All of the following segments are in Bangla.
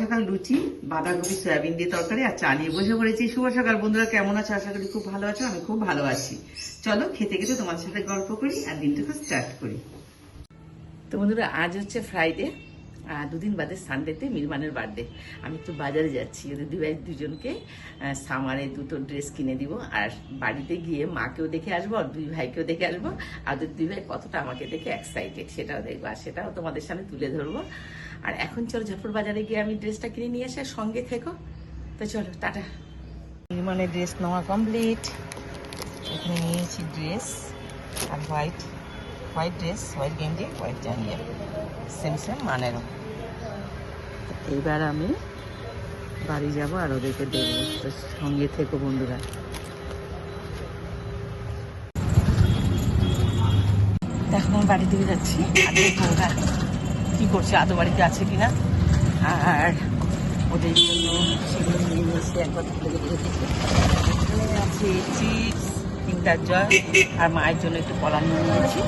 সকাল লুচি, বাঁধাকপি সয়াবিন দিয়ে তরকারি আর চা নিয়ে বসে পড়েছি। শুভ সকাল বন্ধুরা, কেমন আছো? আশা করি খুব ভালো আছো। আমি খুব ভালো আছি। চলো খেতে খেতে তোমার সাথে গল্প করি আর দিনটাকে স্টার্ট করি। তো বন্ধুরা, আজ হচ্ছে ফ্রাইডে, দুদিন বাদে সানডেতে মিরমানের বার্থডে। আমি একটু বাজারে যাচ্ছি, ওদের দুজনকে সামারে দুটো ড্রেস কিনে দিব। আর বাড়িতে গিয়ে মাকেও দেখে আসবো আর দুই ভাইকেও দেখে আসবো। আর ওদের দুই ভাই কতটা আমাকে দেখে এক্সাইটেড সেটাও দেখবো, আর সেটাও তোমাদের সামনে তুলে ধরবো। আর এখন চলো ঝটপট বাজারে গিয়ে আমি ড্রেসটা কিনে নিয়ে আসি, সঙ্গে থেকো। তো চলো, টাটা। মিরমানের ড্রেস নেওয়া কমপ্লিট। এখানে নিয়েছি ড্রেস আর হোয়াইট ড্রেস, হোয়াইট গেঞ্জি, হোয়াইট জাঙ্গিয়া, সেম মানেরও। এইবার আমি বাড়ি যাব আর ওদেরকে দেবো, তো সঙ্গে থেকো বন্ধুরা। এখন আমি বাড়ির দিকে যাচ্ছি, আর দেখবো ওরা কি করছে, আদৌ বাড়িতে আছে কিনা। আর ওদের জন্য সেগুলো নিয়ে এসে একবার এখানে আছে চিপস, তিনটার জল, আর মায়ের জন্য একটু কলা নিয়ে নিয়েছি।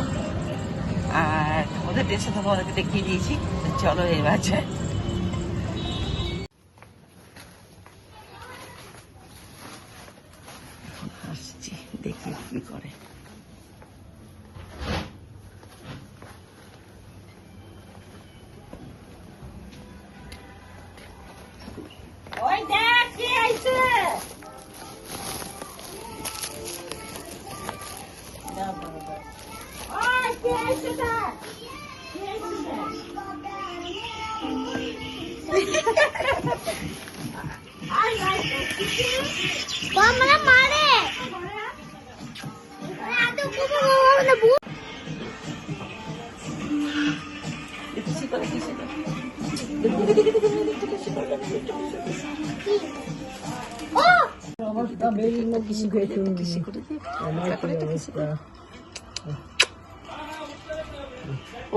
আর ওদের ড্রেসটা তো ওদেরকে দেখিয়ে দিয়েছি। চলো এবার যাই। আসছি, দেখি কি করে।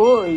ওই